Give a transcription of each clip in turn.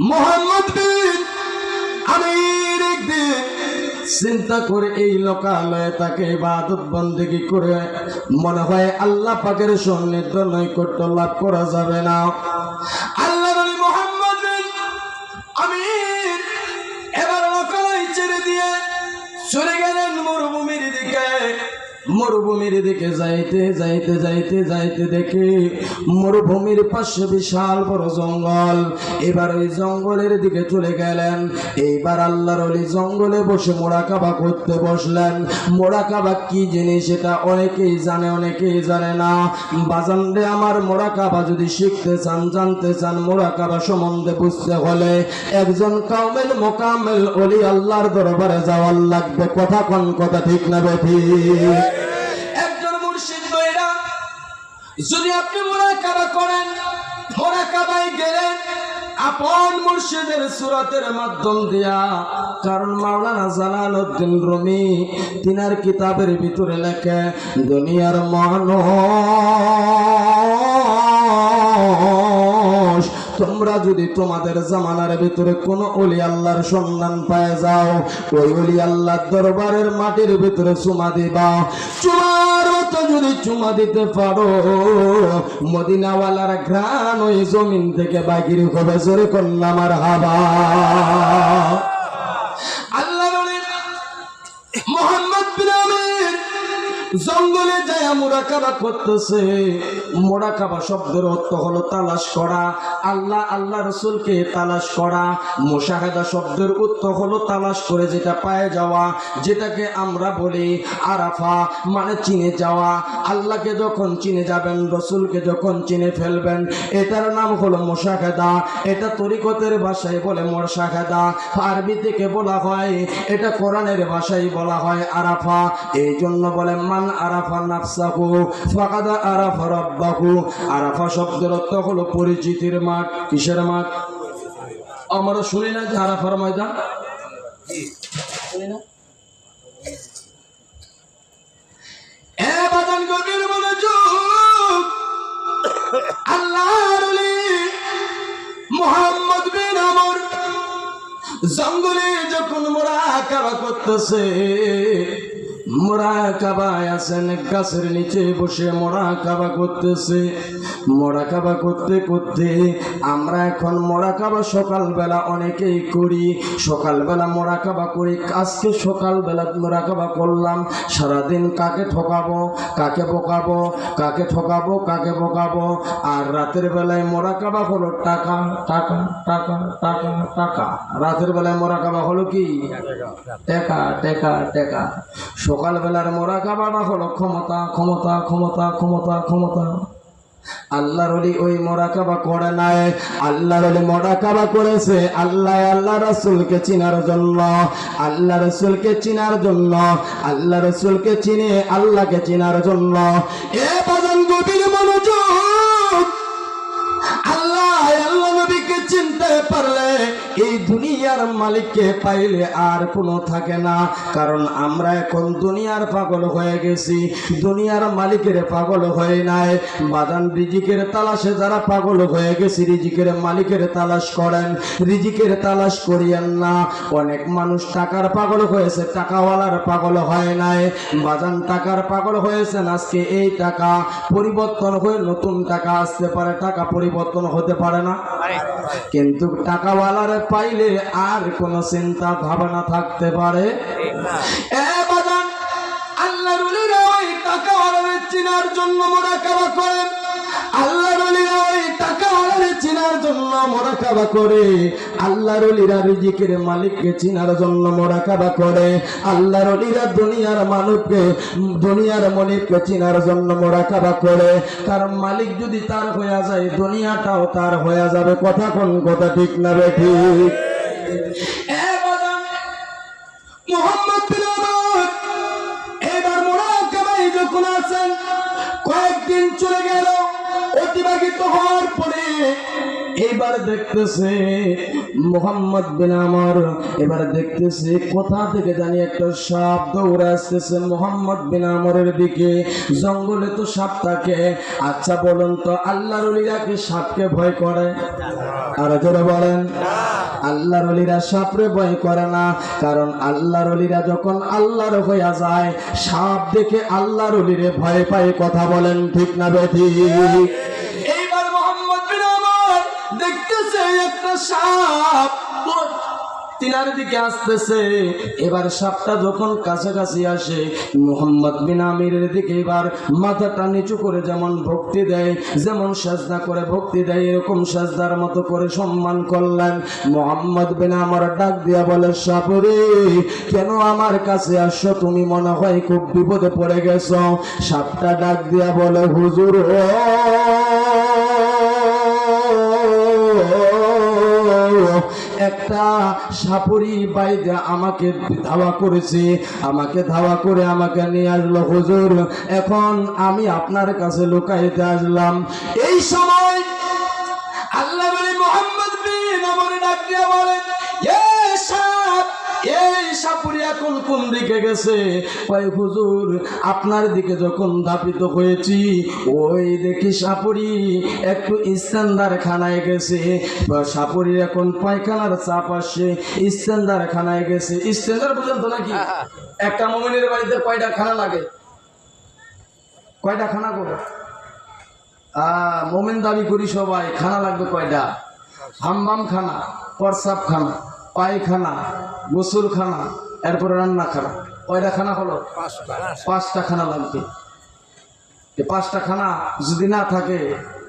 মোহাম্মদ বিন আমির একদিন চিন্তা করে এই লোকালয়ে তাকে ইবাদত বন্দেগী করে মনে হয় আল্লাহ পাকের সান্নিধ্য নৈকট্য লাভ করা যাবে না। আল্লাহ নবী মোহাম্মদ বিন আমির এবার লোকালয় ছেড়ে দিয়ে চলে গেলেন মরুভূমির দিকে। মরুভূমির দিকে যাইতে যাইতে যাইতে যাইতে দেখে মরুভূমির পাশে বিশাল বড় জঙ্গল। এবার ওই জঙ্গলের দিকে চলে গেলেন। এইবার আল্লাহর ওলি জঙ্গলে বসে মোরাকাবা করতে বসলেন। মোরাকাবা কি জিনিস এটা অনেকেই জানে, অনেকেই জানে না। বাজান রে আমার, মোরাকাবা যদি শিখতে চান, জানতে চান, মোরাকাবা সম্বন্ধে বুঝতে হলে একজন কামেল মোকামেল ওলি আল্লাহর দরবারে যাওয়ার লাগবে। কথা কোন কথা ঠিক না বেঠিক? যদি আপনি মোরাকাবা করেন, মোরাকাবায় গেলেন আপন মুর্শিদের সুরাতের মাধ্যম দিয়া। কারণ মাওলানা জালালউদ্দিন রুমি তিনার কিতাবের ভিতরে লেখে, দুনিয়ার মানুষ তোমরা যদি তোমাদের জামানার ভিতরে কোন ওলি আল্লাহর সন্ধান পায় যাও, ওই ওলি আল্লাহর দরবারের মাটির ভিতরে চুমা দিবা। চুমার মতো যদি চুমা দিতে পারো, মদিনাওয়ালার ঘ্রাণ ওই জমিন থেকে বাগির হবে। জোরে কন্যা মারহাবা। আল্লাহ বলেন মোহাম্মদ বিন আমির জঙ্গলে যায় মোরাকাবা করতেছে। মোরাকাবা শব্দের অর্থ হলো তালাশ করা, আল্লাহ আল্লাহ রসুলকে তালাশ করা। মুশাহাদা শব্দের অর্থ হলো তালাশ করে যেটা পায়ে যাওয়া, যেটাকে আমরা বলি আরাফা, মানে চিনে যাওয়া। আল্লাহকে যখন চিনে যাবেন, রসুলকে যখন চিনে ফেলবেন, এটার নাম হলো মুশাহাদা। এটা তরিকতের ভাষায় বলে মুশাহাদা, আরবি থেকে বলা হয়, এটা কোরআনের ভাষায় বলা হয় আরাফা। এই জন্য বলে মান আরাফা নাফসাহু ফাকাদ আরাফা রাব্বাহু। আরাফা শব্দের অর্থ হলো পরিচিতির মাঠ। কিসের মাঠ? আমরা শুনি না যে আরাফার ময়দান, শুনি না? এ বাজান গভীর মনোযোগ। আল্লাহর ওলি মুহাম্মদ বিন আমর জঙ্গলে যখন মোরাকাবা করতেছে, মোরাকাবায় আছেন, গাছের নিচে বসে মোরাকাবা করতেছে। মোরাকাবা করতে করতে আমরা এখন মোরাকাবা সকালবেলা অনেকেই করি, সকালবেলা মোরাকাবা করি। আজকে সকালবেলা মোরাকাবা করলাম, সারাদিন কাকে ঠকাবো, কাকে বোকাবো, কাকে ঠকাবো, কাকে বোকাবো। আর রাতের বেলায় মোরাকাবা হলো টাকা টাকা টাকা টাকা টাকা। রাতের বেলায় মোরাকাবা হলো কি? টাকা টাকা টাকা। সকালবেলার মোরাকাবাটা হলো ক্ষমতা ক্ষমতা ক্ষমতা ক্ষমতা ক্ষমতা। আল্লাহর ওলি ওই মোরাকাবা করে নাই, আল্লাহর ওলি মোরাকাবা করেছে আল্লাহ আল্লাহ রাসূলকে চিনার জন্য। আল্লাহ রাসূলকে চিনার জন্য, আল্লাহ রাসূলকে চিনে আল্লাহকে চিনার জন্য। এ বাজান গভীর মনোযোগ। আল্লাহ আল্লাহ নবীকে চিনতে পারলে এই দুনিয়ার মালিককে পাইলে আর কোনো থাকে না। কারণ আমরা এখন দুনিয়ার পাগল হয়ে গেছি, দুনিয়ার মালিকের পাগল হয়ে নাই। বাদান রিজিকের তালাশে যারা পাগল হয়ে গেছি, রিজিকের মালিকের তালাশ করেন, রিজিকের তালাশ করিয়েন না। অনেক মানুষ টাকার পাগল হয়েছে, টাকাওয়ালার পাগল হয় নাই। বাদান টাকার পাগল হয়েছেন, আজকে এই টাকা পরিবর্তন হয়ে নতুন টাকা আসতে পারে, টাকা পরিবর্তন হতে পারে না। কিন্তু টাকাওয়ালার পাইলে আর কোন চিন্তা ভাবনা থাকতে পারে বাজান। আল্লাহর ওলিরা ওই টাকাওয়ালার চিনার জন্য মোরাকাবা করেন, আল্লাহর ওলিরা ওই টাকাওয়ালার চিনার জন্য মোরাকাবা করে, আল্লাহর ওলিরা রিজিকের মালিককে চিনার জন্য মোরাকাবা করে, আল্লাহর ওলিরা দুনিয়ার মানুষকে, দুনিয়ার মালিককে চিনার জন্য মোরাকাবা করে। কারণ মালিক যদি তার হয়ে যায়, দুনিয়াটাও তার হয়ে যাবে। কথা কোন কথা ঠিক না বেঠিক? মুহাম্মদ বিন আমর এবার মোরাকাবায় যখন আছেন, কয়েকদিন চলে গেল। অতিবাহিত হওয়ার পরে এবার দেখতেছে মুহাম্মদ বিন আমর, এবার দেখতেছে কোথা থেকে জানি একটা সাপ দৌড়ে আসতেছে মুহাম্মদ বিন আমরের দিকে। জঙ্গলে তো সাপ থাকে। আচ্ছা বলুন তো, আল্লাহর ওলিরা কি সাপকে ভয় করে? আর জোরে বলেন। আল্লাহর ওলিরা সাপরে ভয় করে না, কারণ আল্লাহর ওলিরা যখন আল্লাহর হইয়া যায় সাপ দেখে আল্লাহর ওলিরে ভয় পায়। কথা বলেন ঠিক না বেঠিক? এইবার মোহাম্মদ বিন ওমর দেখতেছে একটা সাপ তিনার দিকে আসতেছে। এবার সাপটা যখন কাছাকাছি আসে মুহাম্মদ বিন আমিরের দিকে এবার মাথাটা নিচু করে যেমন ভক্তি দেয়, যেমন সাজদা করে ভক্তি দেয়, এরকম সাজদার মতো করে সম্মান করলেন। মুহাম্মদ বিন আমর ডাক দিয়া বলে, সাপরে কেন আমার কাছে আসছো? তুমি মনে হয় খুব বিপদে পড়ে গেছো। সাপটা ডাক দিয়া বলে, হুজুর একটা সাপুরি বাইদা আমাকে ধাওয়া করেছে, আমাকে ধাওয়া করে আমাকে নিয়ে আসলো হুজুর, এখন আমি আপনার কাছে লুকাইতে আসলাম। এই সময় আল্লাহ বলে মুহাম্মদ বিন ওমর ডাক দিয়া বলেন, এই সাপুরি এখন কোন দিকে গেছে? ওই হুজুর আপনার দিকে যখন ধাবিত হয়েছি ওই দেখি সাপুরি একটু ইস্তেন্দার খানায় গেছে। সাপুরি এখন পায়খানার চাপ আসছে, ইস্তেন্দার খানায় গেছে। ইস্তেন্দার বুঝেন তো নাকি? একটা মুমিনের বাড়িতে কয়টা খানা লাগে? কয়টা খানা করে মুমিন দাবি করি সবাই, খানা লাগবে কয়টা? হাম্মাম খানা, প্রসাব খানা, পায়খানা, গোসল খানা, এরপরে রান্না খানা। কয়টা খানা হলো? পাঁচটা খানা লাগবে। এই পাঁচটা খানা যদি না থাকে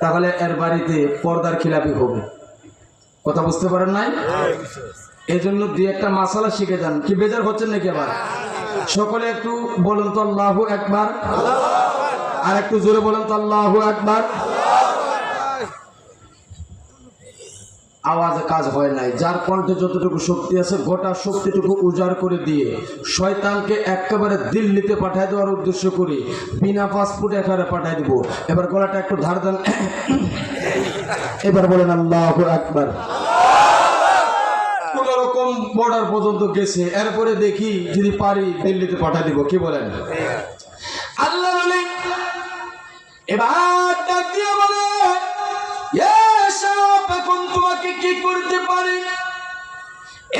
তাহলে এর বাড়িতে পর্দার খিলাপি হবে। কথা বুঝতে পারেন নাই? এই জন্য দুই একটা মাসালা শিখে যান। কি বেজার হচ্ছেন নাকি? আবার সকলে একটু বলেন তো আল্লাহু আকবার, আর একটু জোরে বলেন তো আল্লাহু আকবার। আওয়াজে কাজ হয় নাই। যার কণ্ঠে যতটুকু শক্তি আছে গোটা শক্তিটুকু উজাড় করে দিয়ে শয়তানকে একেবারে দিল্লিতে পাঠায় দেওয়ার উদ্দেশ্য করি বিনা পাসপোর্ট এখানে পাঠায় দিব। এবার গলাটা একটু ধার দেন, এবার বলেন আল্লাহু আকবার। কোন রকম বর্ডার পর্যন্ত গেছে, এরপরে দেখি যদি পারি দিল্লিতে পাঠায় দিব। কি বলেন? আল্লাহ বলে এবার ডাক দিয়ে বলে, এখন তোমাকে কি করতে পারি?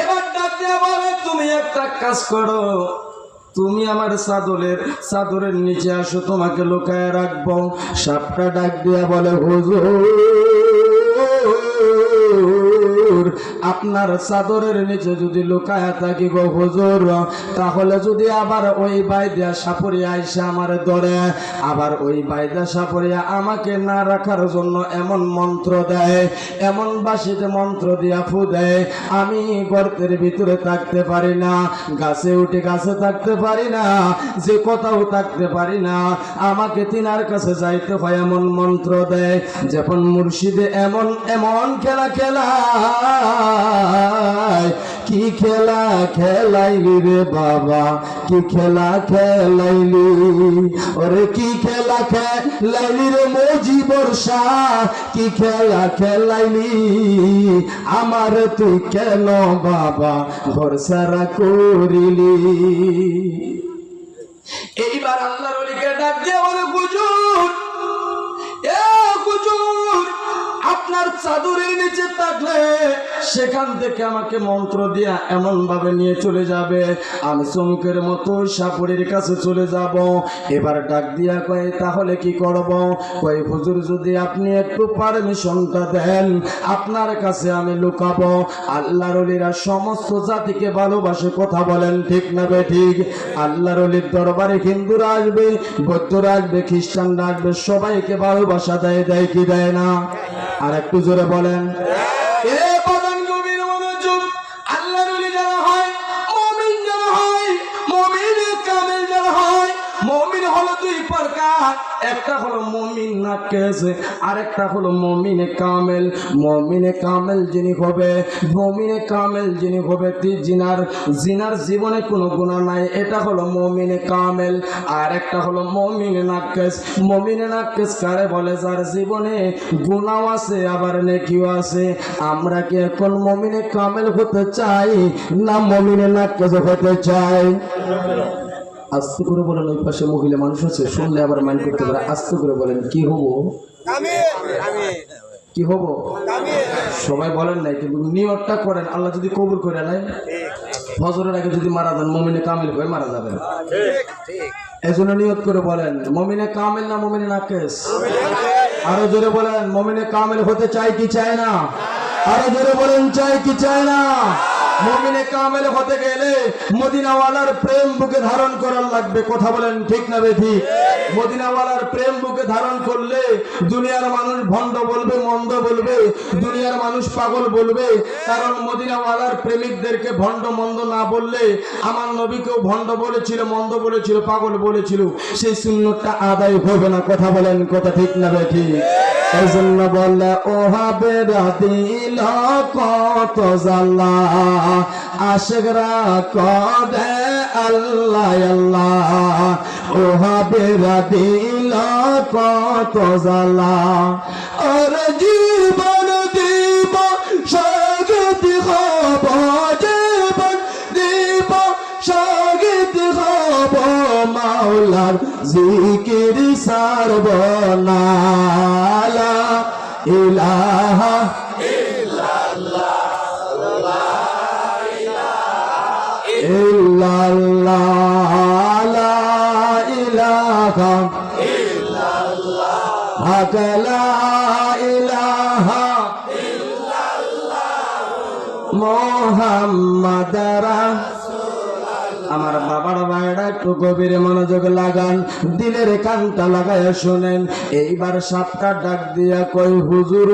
এবার ডাক দিয়া বলে, তুমি একটা কাজ করো, তুমি আমার চাদরের নিচে আসো, তোমাকে লুকায় রাখবো। সাপটা ডাক দিয়া বলে, হুজুর আপনার চাদরের নিচে যদি লুকায়া থাকি গো হুজুর, তাহলে যদি আবার ওই বাইদা সাপুরিয়া আইসা আমার ধরে, আবার ওই বাইদা সাপুরিয়া আমাকে না রাখার জন্য এমন মন্ত্র দেয়, এমন বাঁশিতে মন্ত্র দিয়া ফু দেয়, আমি গর্তের ভিতরে থাকতে পারি না, গাছে উঠে গাছে থাকতে পারি না, যে কোথাও থাকতে পারি না, আমাকে তিনার কাছে যাইতে হয় এমন মন্ত্র দেয়। যখন মুর্শিদে এমন এমন খেলা কি খেলা খেলাইলি রে বাবা, কি খেলা খেলাইলি, ওরে কি খেলা খেলাইলি রে মুজিবর শাহ, কি খেলা খেলাইলি, আমার তুই কেন বাবা ঘর সারা করিলি। এইবার আল্লাহর ওলিকে ডাক দিয়ে বলে, হুজুর হুজুর আপনার চাদরের নিচে থাকলে সেখান থেকে আমাকে মন্ত্র দিয়া এমন ভাবে নিয়ে চলে যাবে, আমি চমকের মতো সাপুরের কাছে চলে যাব। এবার ডাক দিয়া কয়, তাহলে কি করব? কয়, হুজুর যদি আপনি একটু পারমিশনটা দেন আপনার কাছে আমি লুকাবো। আল্লাহর ওলিরা সমস্ত জাতিকে ভালোবাসে। কথা বলেন ঠিক না বেঠিক? আল্লাহর ওলির দরবারে হিন্দুরা আসবে, বৌদ্ধরা আসবে, খ্রিস্টানরা আসবে, সবাইকে ভালোবাসা দেয়, দেয় কি দেয় না? আর একটু জোরে বলেন। আল্লাহর ওলি যারা হয়, মুমিন যারা হয়, মুমিন কামেল যারা হয়, মুমিন হলো দুই প্রকার, একটা হলো মুমিন নাকেস, আরেকটা হলো মুমিনে কামেল। মুমিনে কামেল যিনি হবে, মুমিনে কামেল যিনি হবে জিনার জীবনে কোনো গুনাহ নাই, এটা হলো মুমিনে কামেল। আর একটা হলো মুমিনে নাকেস। মুমিনে নাকেস কারে বলে? যার জীবনে গুনাহ আছে আবার নেকিও আছে। আমরা কি এখন মুমিনে কামেল হতে চাই না মুমিনে নাকেস হতে চাই? আস্তে করে বলেন, ওই পাশে মহিলা মানুষ আছে, শুনলে আবার মাইন্ড করতে পারে। আস্তে করে বলেন, কি হবো? কি হব? সবাই বলেন নাই, কিন্তু নিয়তটা করেন, আল্লাহ যদি কবুল করে নেয়। ফজরের আগে যদি মারা যান মুমিনে কামিল হয়ে মারা যাবেন। এজন্য নিয়ত করে বলেন মুমিনে কামিল না মুমিনে নাকিস? আরো জোরে বলেন মুমিনে কামিল হতে চাই কি চায় না? আরো জোরে বলেন চাই কি চায় না? মুমিনে কামিল হতে গেলে মদিনাওয়ালার প্রেম বুকে ধারণ করার লাগবে। কথা বলেন ঠিক না বেঠিক? মদিনাওয়ালার প্রেম বুকে ধারণ করলে দুনিয়ার মানুষ ভণ্ড বলবে, মন্দ বলবে, দুনিয়ার মানুষ পাগল বলবে। কারণ মদিনাওয়ালার প্রেমিকদেরকে ভণ্ড মন্দ না বললে, আমার নবীকেও ভণ্ড বলেছিল, মন্দ বলেছিল, পাগল বলেছিল, সেই সুন্নতটা আদায় হবে না। কথা বলেন কথা ঠিক না বেঠিক? এই জন্য বললে ও হবে দিল কত জাল্লা, আশিকরা কদে আল্লাহ আল্লাহ, ও হবে দিল কত জাল্লা। আর জীবন দিব স্বাগত হব, জীবন দিব স্বাগত হব, মাওলার জিকির সারব না। লা ইলাহা ইল্লাল্লাহ, লা ইলাহা ইল্লাল্লাহ, লা ইলাহা মুহাম্মাদ রাসূলুল্লাহ। আমার বাবার ভাইরা একটু গভীরে মনোযোগ লাগান, দিলের কানটা লাগায় শোনেন। এইবার সাপটা ডাক দিয়া কই হুজুর,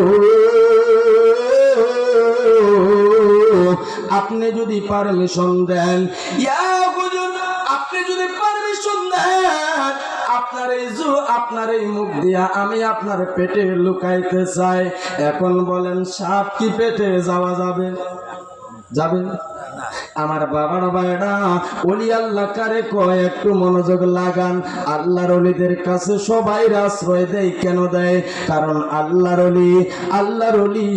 আপনি যদি পারমিশন দেন, ইয়া হুজুর আপনি যদি পারমিশন দেন, আপনার এই মুখ দিয়া আমি আপনার পেটে লুকাইতে চাই। এখন বলেন সাপ কি পেটে যাওয়া যাবে? যাবে? আমার বাবার ভাইরা ওলি আল্লাহ কারে কয় একটু মনোযোগ লাগান। আল্লাহর ওলিদের কাছে সবাই আশ্রয় দেয়। কেন দেয়? কারণ আল্লাহর ওলি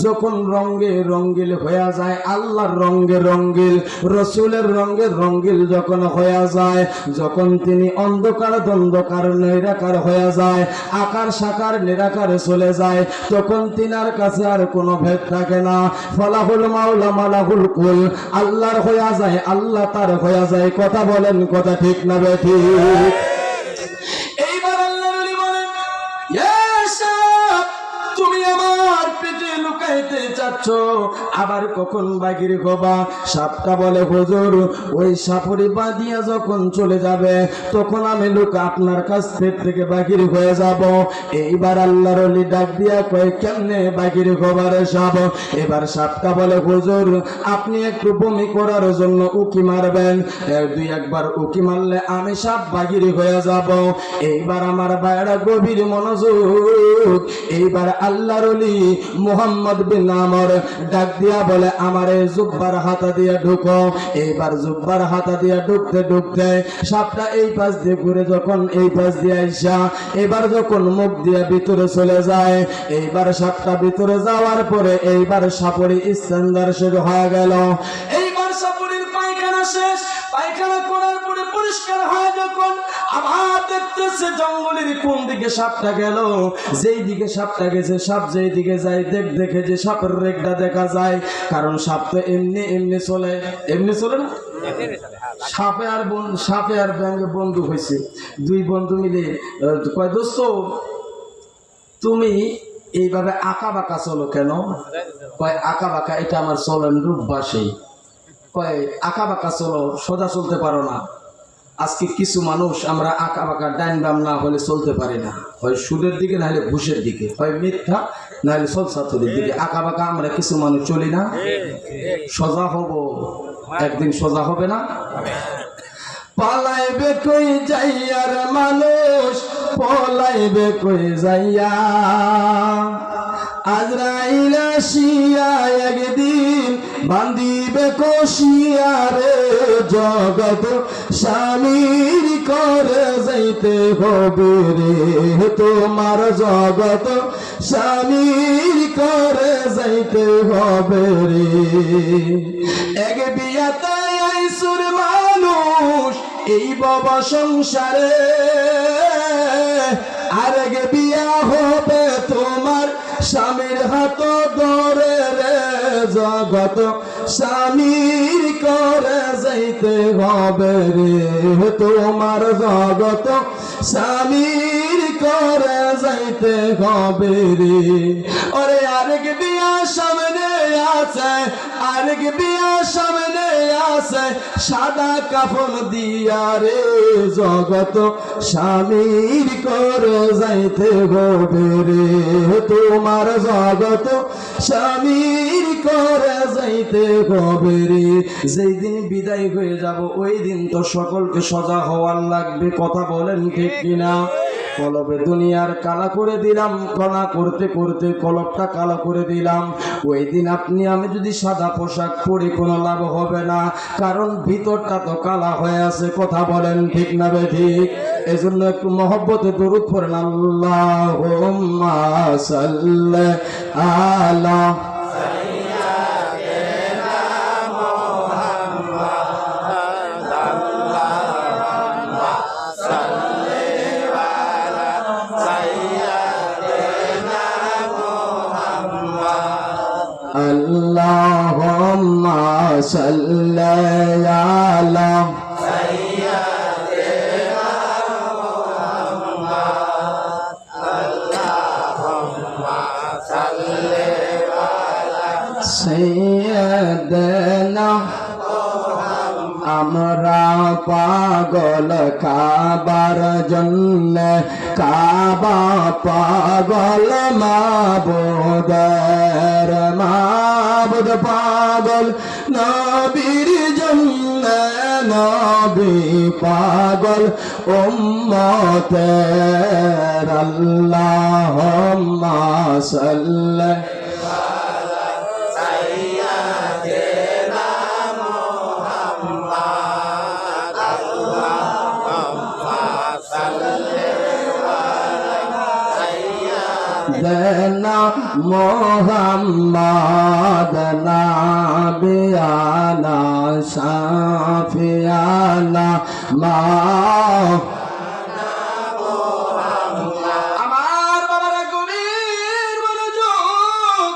যখন রঙ্গে রঙ্গিল হয়ে যায়, আল্লাহর রঙ্গে রঙ্গিল, রসুলের রঙ্গে রঙ্গিল যখন হয়ে যায়, যখন তিনি অন্ধকার দ্বন্দ্বকার নিরাকার হয়ে যায়, আকার সাকার নিরাকারে চলে যায়, তখন তিনার কাছে আর কোনো ভেদ থাকে না। ফলাহুল মাওলা মালাহুল কুল, আল্লাহর হয়ে যায়, আল্লাহ তার হয়ে যায়। কথা বলেন কথা ঠিক না বেঠিক? এইবার আল্লাহর ওলি বলেন, ইয়া সাপ তুমি আমার পেটে লুকাইতে চাচ্ছ, আবার কখন বাগির হবা? সাপটা বলে হুজুর ওই সাপুরি বাঁধিয়া যখন চলে যাবে, তখন আমি আপনার কাছ থেকে বাগির হয়ে যাব। এইবার আল্লাহর ওলি ডাক দিয়া কয় কেমনে বাগির হবার সাপ? এবার সাপটা বলে হুজুর আপনি একটু বমি করার জন্য উকি মারবেন, দুই একবার উকি মারলে আমি সাপ বাগির হয়ে যাব। এইবার আমার ভাইরা গভীর মনোযোগ, এইবার আল্লাহর ওলি মুহাম্মদ বিন আমর ডাক দিয়া বলে আমারে জুব্বার হাতা দিয়া ঢুকো। এইবার জুব্বার হাতা দিয়া ঢুকতে ঢুকতে সাপটা এই পাশ দিয়ে ঘুরে যখন এই পাশ দিয়ে আইসা, এবার যখন মুখ দিয়া ভিতরে চলে যায়, এইবার সাপটা ভিতরে যাওয়ার পরে এইবার সাপুরি ইস্তেঞ্জার শুরু হয়ে গেল। এইবার সাপুরির পায়খানা শেষ, পায়খানা করার পরে পরিষ্কার হয় যখন, আবার দেখতেছে জঙ্গলের কোন দিকে সাপটা গেল। যেই দিকে সাপটা গেছে, সাপ যেই দিকে যায় দেখে যে সাপের রেখটা দেখা যায়। কারণ সাপ তো এমনি চলে, এমনি চলে না। সাপে আর ব্যাঙে বন্ধু হয়েছে। দুই বন্ধু মিলে কয় দোস্ত তুমি এইভাবে আঁকা বাঁকা চলো কেন? কয় আঁকা বাঁকা এটা আমার চলেন রূপবাসী। কয় আঁকা বাঁকা চলো, সোজা চলতে পারো না। আজকে কিছু মানুষ আমরা আঁকা বাঁকা ডাইন বাম না হলে চলতে পারি না, হয় সুদের দিকে না হলে ঘুষের দিকে, হয় মিথ্যা না হলে সলসাতুরির দিকে। আঁকা বাঁকা আমরা কিছু মানুষ চলি না। সোজা হব একদিন, সোজা হবে না। পালাইবে কই যাইয়ার মানুষ, পলাইবে কই যাইয়া, আজরাইল আসিয়া একদিন বান্দিবে কষিয়া রে, জগৎ স্বামীর করে যাইতে হবে রে, তোমার জগৎ স্বামীর করে যাইতে হবে রে। এক বিয়াতে আইসুর মানুষ এই বাবা সংসারে, আরেক বিয়া হবে তোমার স্বামীর হাত ধরে রে জগত স্বামীর করে যাইতে হবে রে তোমার জগত স্বামীর করে যাইতে হবে রে ওরে আরেক বিয়া সামনে আছে আরেক বিয়া সামনে আছে সাদা কাফন দিয়া রে জগত স্বামীর করে যাইতে হবে রে তোমার জগত স্বামীর করে যাইতে হবে রে যেই দিন বিদায় হয়ে যাব ওই দিন তো সকলকে সজা হওয়ার লাগবে কথা বলেন ঠিক কিনা কলবে দুনিয়ার কালা করে দিলাম কলা করতে করতে কলবটা কালো করে দিলাম ওই দিন আপনি আমি যদি সাদা পোশাক পরে কোনো লাভ হবে না কারণ ভিতরটা তো কালা হয়ে আছে কথা বলেন ঠিক না বে ঠিক এজন্য একটু মহব্বতে দরুদ পড়েন আল্লাহুম্মা সাল্লি আলা Allahumma salli ala sayyidina Muhammad Allahumma salli ala sayyidina আমরা পাগল কাবার জন্য কাবা পাগল মাবুদের মাবুদ পাগল নবীর জন্য নবী পাগল উম্মতের আল্লাহুম্মা সাল্লি দেনা মোহাম্মদ নাবিয়ানা শাফিয়ানা মা আমার বাবারা গভীর মনোযোগ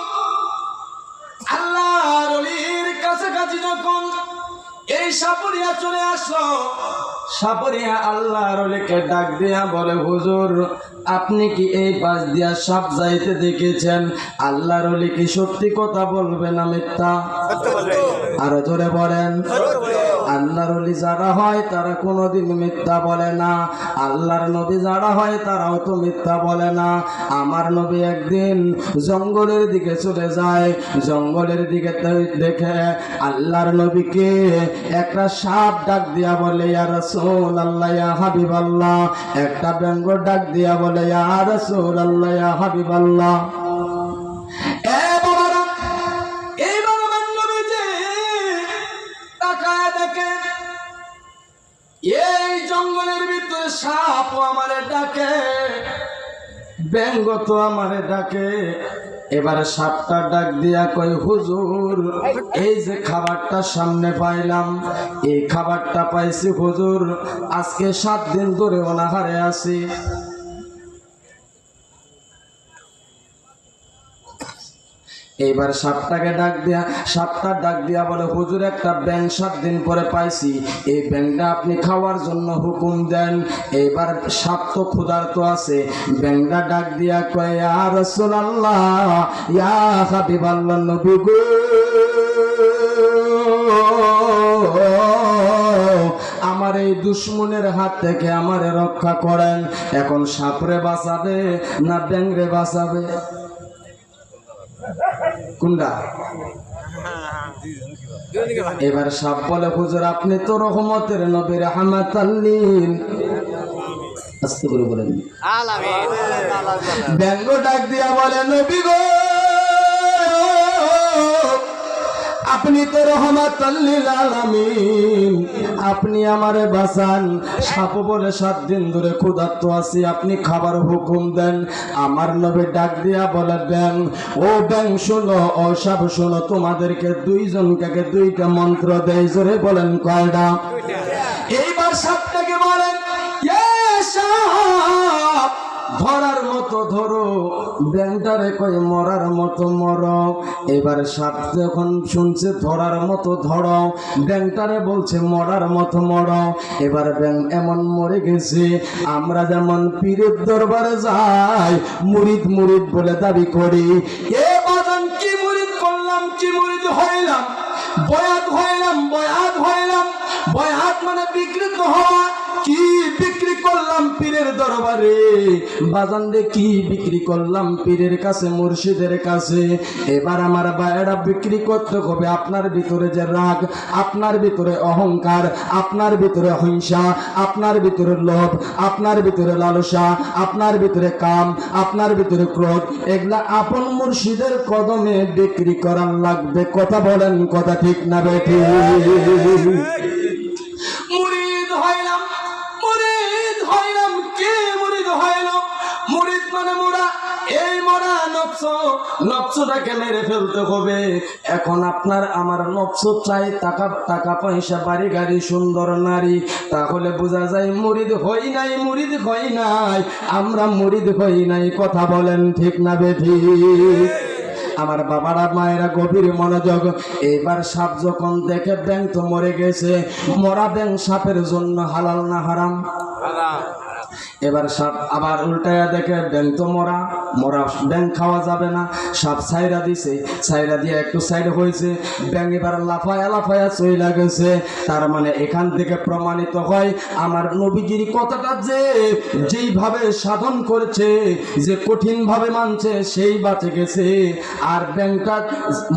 আল্লাহর ওলির কাছাকাছি যখন এই সাপুরিয়া চলে আসলো সাপুরিয়া আল্লাহর ওলিকে ডাক দিয়া বলে হুজুর আপনি কি এই পাশ দিয়া সাপ যাইতে দেখেছেন আল্লাহর ওলি কি সত্যি কথা বলবে না মিথ্যা আরো জোরে বলেন আল্লাহর ওলি যারা হয় তারা কোনোদিন মিথ্যা বলে না আল্লাহর নবী যারা হয় তারাও তো মিথ্যা বলে না আমার নবী একদিন জঙ্গলের দিকে চলে যায় জঙ্গলের দিকে দেখে আল্লাহর নবীকে একটা সাপ ডাক দিয়া বলে ইয়া রাসূলুল্লাহ ইয়া হাবিবাল্লাহ একটা ব্যঙ্গ ডাক দিয়া বলে ইয়া রাসূলুল্লাহ ইয়া হাবিবাল্লাহ এই জঙ্গলের ভিতরে সাপ আমারে ডাকে ব্যঙ্গ তো আমারে ডাকে এবারে সাপটা ডাক দিয়া কয় হুজুর এই যে খাবারটা সামনে পাইলাম এই খাবারটা পাইছি হুজুর আজকে 7 দিন ধরে অনাহারে আছি এইবার সাপটাকে সাপটা ডাক দিয়া বলে হুজুর একটা ব্যাং 7 দিন পরে পাইছি এই ব্যাংটা আপনি খাওয়ার জন্য হুকুম দেন এইবার সাপ তো ক্ষুধার্ত আছে ব্যাংটা ডাক দিয়া কয় ইয়া রাসূলুল্লাহ ইয়া হাবিবাল্লাহ নবী গো আমার এই দুশমনের হাত থেকে আমারে রক্ষা করেন এখন সাপরে বাঁচাবে না ব্যাংরে বাঁচাবে কোনটা এবার সাপ বলে হুজুর আপনি তো রহমতের নবী রাহমাতাল লিল আস্তে করে বলেন আলামিন ব্যঙ্গ ডাক দিয়া বলে নবী গো আপনি তো রহমাতাল লিল আলামিন আপনি আমারে বাঁচান সাপ বলে 7 দিন ধরে ক্ষুধার্ত আছি আপনি খাবার হুকুম দেন আমার নবী ডাক দিয়া বলে ব্যাং ও ব্যাং শোনো ও সাপ শোনো তোমাদেরকে দুইজনকে দুইটা মন্ত্র দেয় জোরে বলেন কয়টা এইবার সাপটাকে বলেন এ সাপ ধরার মতো ধরো, ব্যাংটারে কই মরার মতো মরো। এবার সাপ যখন শুনছে ধরার মতো ধরো, ব্যাংটারে বলছে মরার মতো মরো। এবার ব্যাং এমন মরে গেছে, আমরা যেমন পীরের দরবারে যাই মুরিদ মুরিদ বলে দাবি করি, এ বাজান কি মুরিদ করলাম, কি মুরিদ হইলাম, বয়াত হইলাম, বয়াত হইলাম। বয়াত মানে বিকৃত হওয়া। কি বিক্রি করলাম পীরের দরবারে, বাজান রে কি বিক্রি করলাম পীরের কাছে, মুর্শিদের কাছে। এবার আমার ভাইয়েরা বিক্রি করতে হবে আপনার ভিতরে যে রাগ, আপনার ভিতরে অহংকার, আপনার ভিতরে হিংসা, আপনার ভিতরে লোভ, আপনার ভিতরে লালসা, আপনার ভিতরে কাম, আপনার ভিতরে ক্রোধ, এগুলা আপন মুর্শিদের কদমে বিক্রি করার লাগবে। কথা বলেন, কথা ঠিক না বেঠিক? মুরিদ হইলাম, মুরিদ হইলাম, কে মুরিদ হইল? মুরিদ মানে মোরা, এই মোরা নফস, নফসটাকে মেরে ফেলতে হবে। এখন আপনার আমার নফস চাই টাকা, টাকা পয়সা, বাড়ি গাড়ি, সুন্দর নারী, তাহলে বোঝা যায় মুরিদ হই নাই, মুরিদ হই নাই, আমরা মুরিদ হই নাই। কথা বলেন ঠিক না বেঠিক? আমার বাবারা মায়েরা গভীর মনোযোগ। এবার সাপ যখন দেখে ব্যাং তো মরে গেছে, মরা ব্যাং সাপের জন্য হালাল না হারাম? এবার সাপ আবার উল্টায়া দেখে ব্যাং তো মরা, মরা ব্যাং খাওয়া যাবে না। সাপ ছাইরা দিছে, ছাইরা দিয়ে একটু সাইড হয়েছে, ব্যাং এবার লাফায়া লাফায়া চইলা গেছে। তার মানে এখান থেকে প্রমাণিত হয় আমার নবীজির কথাটা যে যেইভাবে সাধন করেছে, যে কঠিন ভাবে মানছে, সেই বাঁচে গেছে। আর ব্যাংটা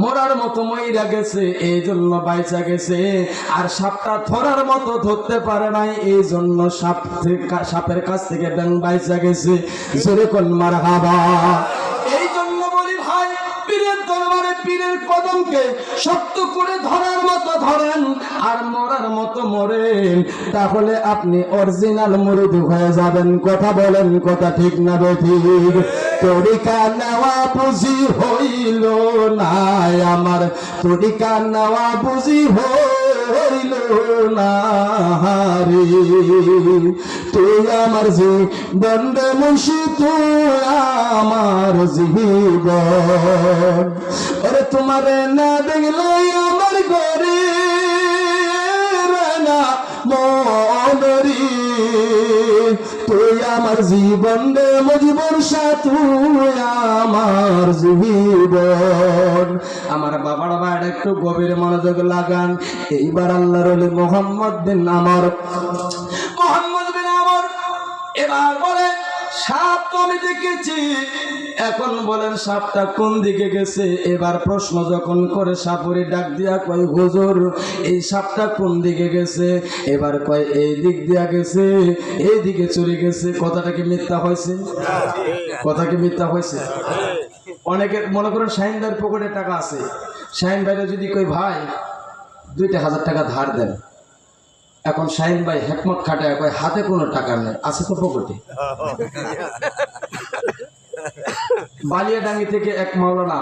মরার মতো মইরা গেছে, এই জন্য বাইচা গেছে। আর সাপটা ধরার মতো ধরতে পারে নাই, এই জন্য সাপের কাছ থেকে ব্যাং বাইচা গেছে। জোরে কোন মারহাবা। এই জন্য বলি ভাই, পীরের দরবারে পীরের কদমকে শক্ত করে ধরার মতো ধরেন, আর মরার মতো মরেন, তাহলে আপনি অরিজিনাল মুরিদ হয়ে যাবেন। কথা বলেন, কথা ঠিক না বেঠিক? তরিকা নেওয়া বুঝি হইল না আমার, তরিকা নেওয়া বুঝি হইল না রে। তুই আমার জীবন রে মুন্সি, তুই আমার জীবন। ওরে তোমারে না দেখলে আমার ঘরে না মনরি, তুই আমার জীবন রে মজিবর শাহ, তুই আমার জীবন। আমার বাবার ভাইটা একটু গভীর মনোযোগ লাগান। এইবার আল্লাহর ওলি মোহাম্মদ বিন আমর, মোহাম্মদ বিন আমর এবার বলে সাপ তো আমি দেখেছি, এখন বলেন সাপটা কোন দিকে গেছে? এবার প্রশ্ন যখন করে সাপুরি ডাক দিয়া কয়, হুজুর এই সাপটা কোন দিকে গেছে? এবার কয় এই দিক দিয়া গেছে, এই দিকে চলে গেছে। কথাটা কি মিথ্যা হয়েছে? কথা কি মিথ্যা হয়েছে? অনেকে মনে করেন শাহিন ভাইয়ের পকেটে টাকা আছে, শাহিন ভাইরা যদি কই ভাই 2,000 টাকা ধার দেন, এখন শাহিন ভাই হেকমত খাটায় কয় হাতে কোনো টাকা নেই, আছে তো পকেটে। বালিয়াডাঙ্গি থেকে এক মাওলানা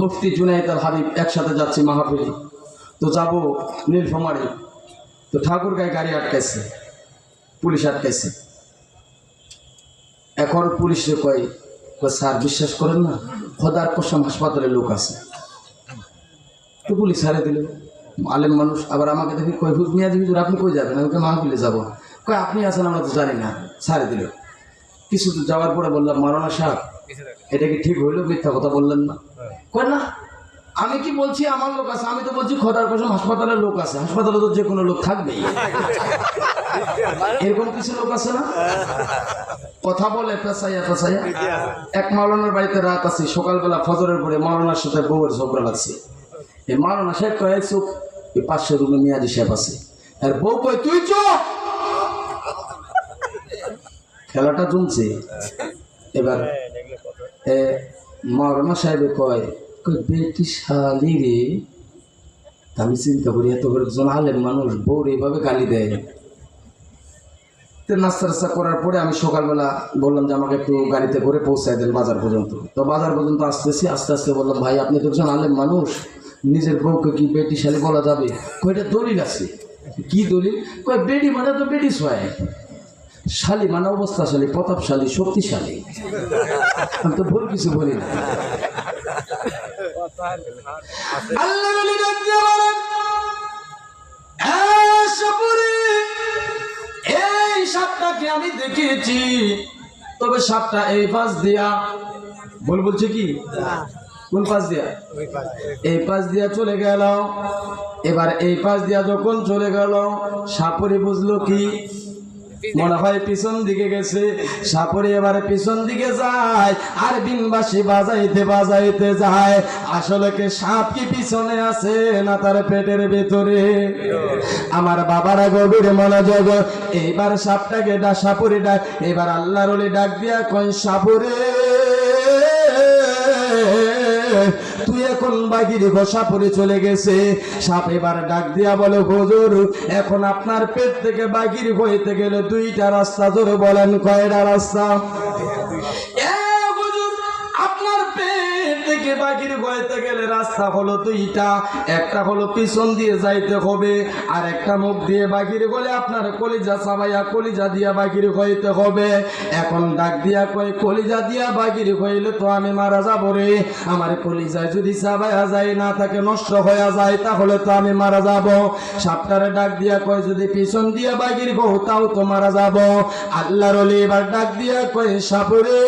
মুফতি জুনায়েদ আল হাবিব একসাথে যাচ্ছি মাহফিলে, তো যাব নীলফামারী, তো ঠাকুরগাঁয় গাড়ি আটকাইছে, পুলিশ আটকাইছে। এখন পুলিশে কয়, স্যার বিশ্বাস করেন না, খোদার কসম হাসপাতালে লোক আছে। তো পুলিশ ছাড়ে দিল, আলেম মানুষ। আবার আমাকে দেখি কয়, মিয়া হুজুর আপনি কই যাবেন? আমাকে মাহফিলে যাবো। কয় আপনি আছেন আমরা তো জানি না, ছাড়ে দিল। কিছু তো যাওয়ার পরে বললাম, মাওলানা সাহেব এটা কি ঠিক হইলো? মিথ্যা কথা বললেন না? কয় না, আমি কি বলছি আমার লোক আছে, আমি তো বলছি খোদার কসম হাসপাতালের লোক আছে। হাসপাতালে তো যে কোনো লোক থাকবেই, এরকম কিছু লোক আছে না? কথা বলে পেঁচাইয়া পেঁচাইয়া। এক মাওলানার বাড়িতে রাত আছে, সকালবেলা ফজরের পরে মাওলানার সাথে বউয়ের ঝগড়া লাগছে। এই মাওলানা সাহেব কয় চুপ, এই পাশের রুমে মিয়াজি সাহেব আছে, আর বউ কয় তুই চুপ। খেলাটা জমছে। এবার মাওলানা সাহেব কয়, বেটি শালি রে। আমি চিন্তা করি এত একজন আলেম মানুষ বউর এইভাবে গালি দেয়। নাস্তা টাস্তা করার পরে আমি সকালবেলা বললাম যে আমাকে একটু গাড়িতে করে পৌঁছায় দেন বাজার পর্যন্ত। তো বাজার পর্যন্ত আসতেছি, আস্তে আস্তে বললাম, ভাই আপনি তো একজন আলেম মানুষ, নিজের বউকে কি বেটি শালি বলা যাবে? কয়টা দলিল আছে। কি দলিল? কয় বেটি মানে তো বেটি ছয়। শালী মানে অবস্থাশালী, প্রতাপশালী, শক্তিশালী। আমি তো ভুল কিছু বলি না। আল্লাহ নবী ডাক দিয়ে বলেন, এই সাপটাকে আমি দেখেছি, তবে সাপটা এই পাশ দিয়া, বলছে কি কোন পাশ দিয়া? এই পাশ দিয়া চলে গেল। এবার এই পাশ দিয়া যখন চলে গেল, সাপরে বুঝলো কি মনে হয় পিছন দিকে গেছে। সাপরে এবারে পিছন দিকে যায় আর বিনবাসী বাজাইতে বাজাইতে যায়। আসলে কি সাপ কি পিছনে আছে না তার পেটের ভিতরে? আমার বাবারা গভীর মনোযোগ। এইবার সাপটাকে সাপুরে ডাক। এবার আল্লাহর ওলি ডাক দিয়া কয়, সাপুরে তুই এখন বাগির ঘষা পরে চলে গেছে। সাপ এবার ডাক দিয়া বলে, হুজুর এখন আপনার পেট থেকে বাগির হইতে গেলে দুইটা রাস্তা। ধরে বলেন কয়টা রাস্তা? আপনার পেট থেকে বাগির হইতে গেলে রাস্তা হলো দুইটা। একটা হলো পিছন দিয়ে যাইতে হবে, আর একটা মুখ দিয়ে বাগির গলে আপনার কলিজা চাবাইয়া কলিজা দিয়া বাগির হইতে হবে। এখন ডাক দিয়া কয়, কলিজা দিয়া বাগির হইলে তো আমি মারা যাব রে। আমার কলিজায় যদি চাবাইয়া যায় না থাকে নষ্ট হয়ে যায়, তাহলে তো আমি মারা যাব। সাপটারে ডাক দিয়া কয়, যদি পিছন দিয়া বাগির গো তাও তো মারা যাব। আল্লাহর ওলি এবার ডাক দিয়া কয়, সাপুরে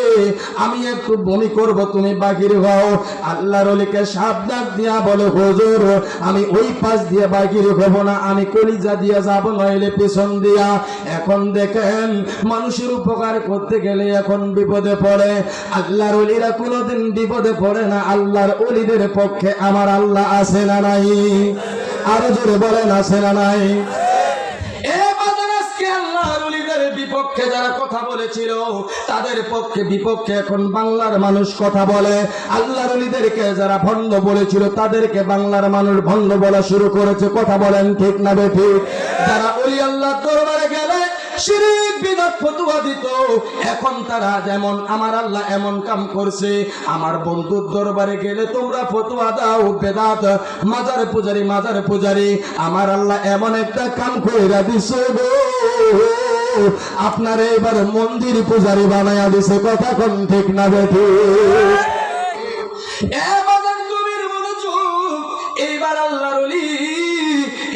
আমি একটু বমি করব, তুমি বাগির হও। আল্লাহর ওলিকে সাপ ডাক দিয়া বলে, হুজুর আমি ওই পাশ দিয়ে বাগির হব না, আমি কলিজা দিয়া যাব, নইলে পিছন দিয়া। এখন দেখেন মানুষের উপকার করতে গেলে এখন বিপদে পড়ে। আল্লাহর ওলিরা কোনোদিন বিপদে পড়ে না। আল্লাহর ওলিদের পক্ষে আমার আল্লাহ আছে না নাই? আরো জোরে বলেন আছে না নাই? বিপক্ষে যারা কথা বলেছিল তাদের পক্ষে বিপক্ষে এখন বাংলার মানুষ কথা বলে। আল্লাহর ওলিদেরকে যারা ভণ্ড বলেছিল তাদেরকে বাংলার মানুষ ভণ্ড বলা শুরু করেছে। কথা বলেন ঠিক না বেঠিক? যারা ওলি আল্লাহ দরবারে গেলে শিরক বিদআত ফতোয়া দিত, এখন তারা যেমন আমার আল্লাহ এমন কাম করছে। আমার বন্ধুর দরবারে গেলে তোমরা ফতোয়া দাও বেদাত, মাজার পূজারি মাজার পূজারি। আমার আল্লাহ এমন একটা কাম কইরা দিছে গো, আপনার এবার মন্দির পূজারি বানায়া দিছে। কথা কোন ঠিক না বেঠিক? এইবার আল্লাহর ওলি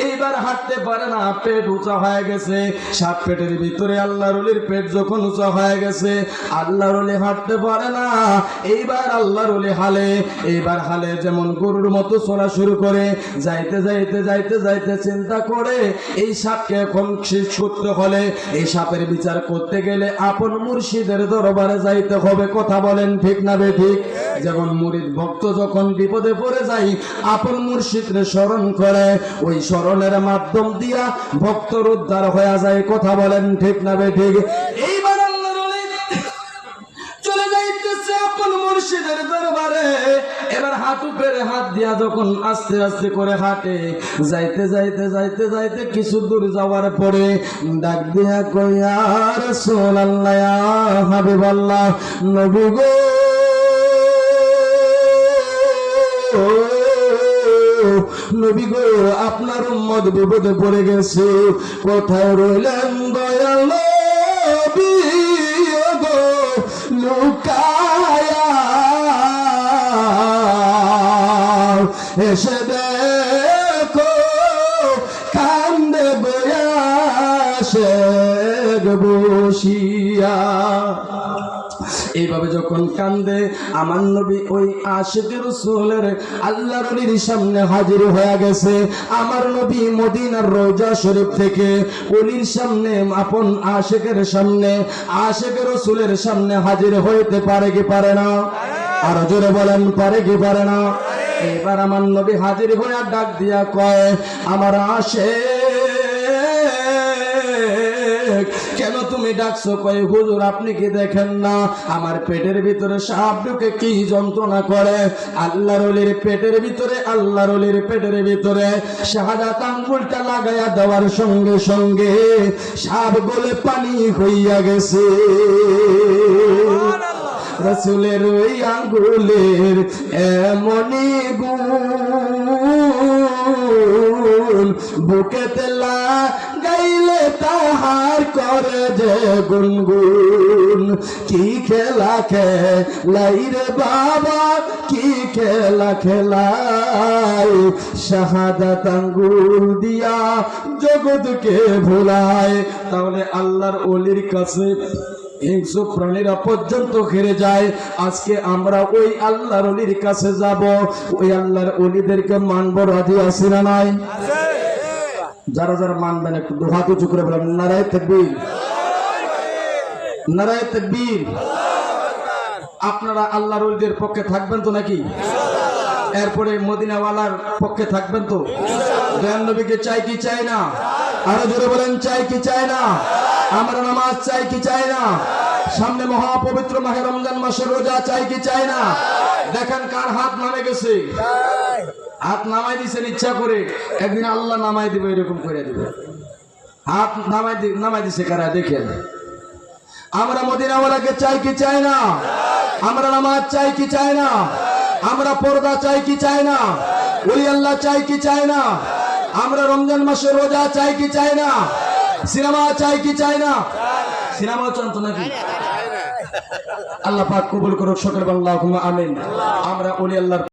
এইবার হাঁটতে পারে না, পেট উঁচা হয়ে গেছে। সাপ পেটের ভিতরে আল্লাহর ওলির পেট যখন উঁচা হয়ে গেছে, আল্লাহর ওলি হাঁটতে পারে না। এইবার আল্লাহর ওলি হালে, এইবার হালে যেমন গরুর মতো চলা শুরু করে। যাইতে যাইতে যাইতে যাইতে চিন্তা করে এই সাপকে এখন শেষ করতে হলে, এই সাপের বিচার করতে গেলে আপন মুর্শিদের দরবারে যাইতে হবে। কথা বলেন ঠিক না বেঠিক? যেমন মুরিদ ভক্ত যখন বিপদে পড়ে যায় আপন মুর্শিদরে স্মরণ করে, ওই স্মরণের মাধ্যম দিয়া ভক্তর উদ্ধার হয়ে যায়। কথা বলেন ঠিক না বেঠিক? এইবার আল্লাহর ওলি চলে যাইতেছে আপন মুর্শিদের দরবারে। এবার হাত উপরে হাত দিয়া যখন আস্তে আস্তে করে হাঁটে, যাইতে যাইতে যাইতে যাইতে কিছু দূর যাওয়ার পরে ডাক দিয়া কই, ইয়া রাসূলুল্লাহ ইয়া হাবিবাল্লাহ, নবী গো নবী গো আপনার উম্মত বিপদে পড়ে গেছে, কোথায় রইলেন দয়াল নবী গো লুকায়া, এসে দেখো কান্দে বয়াসে বসিয়া। এইভাবে যখন কান্দে আমার নবী ওই আশিকের রাসূলের আল্লাহর ওলির সামনে হাজির হয়ে গেছে। আমার নবী মদিনার রওজা শরীফ থেকে ওলির সামনে, আপন আশিকের সামনে, আশিকের রাসূলের সামনে হাজির হইতে পারে কি পারে না? আর জোরে বলেন পারে কি পারে না? এবার আমার নবী হাজির হয়ে ডাক দিয়া কয়, আমার আশিক কেন তুমি ডাকছো? কয়, হুজুর আপনি কি দেখেন না আমার পেটের ভিতরে সাপ ঢুকে কি যন্ত্রণা করে? আল্লাহর ওলির পেটের ভিতরে, আল্লাহর ওলির পেটের ভিতরে শাহাদাত আঙ্গুলটা লাগাইয়া দেওয়ার সঙ্গে সঙ্গে সাপ গলে পানি হইয়া গেছে। রাসূলের ওই আঙ্গুলের এমনই গুণ, বুকেতে লাগাইলে তাহার করে যে গুনগুন। কি খেলা খেলাই রে বাবা, কি খেলা খেলাই, শাহাদাত আঙ্গুল দিয়া জগৎকে ভোলায়। তাহলে আল্লাহর ওলির কাছে হিংস্র প্রাণীরা পর্যন্ত ঘিরে যায়। আজকে আমরা ওই আল্লাহর ওলির কাছে যাব, ওই আল্লাহর ওলিদেরকে মানব, রাজি আছি না নাই? যারা যারা মানবেন একটু দু হাত উঁচু করে বলেন নারায়ে তাকবীর, নারায়ে তাকবীর। আপনারা আল্লাহর ওলিদের পক্ষে থাকবেন তো নাকি? এরপরে মদিনাওয়ালার পক্ষে থাকবেন তো? দয়াল নবীকে চাই কি চাই না? আরো জোরে বলেন চাই কি চাই না? আমরা নামাজ চাই কি চাই না? সামনে মহাপবিত্র মাহে রমজান মাসের রোজা চাই কি চাই না? দেখেন কার হাত নামে গেছে, হাত নামাই দিছেন ইচ্ছা করে, একদিন আল্লাহ নামাই দিবে, এরকম করে দিবে। হাত নামাই দিছে কারা দেখেন। আমরা মদিনাওয়ালাকে চাই কি চাই না? আমরা নামাজ চাই কি চাই না? আমরা পর্দা চাই কি চাই না? ওলি আল্লাহ চাই কি চাই না? আমরা রমজান মাসে রোজা চাই কি চাই না? সিনেমা চাই কি চাই না? সিনেমা চান তো নাকি? আল্লাহ পাক কবুল করুক সকল, আল্লাহুম্মা আমিন। আমরা ওলি আল্লাহর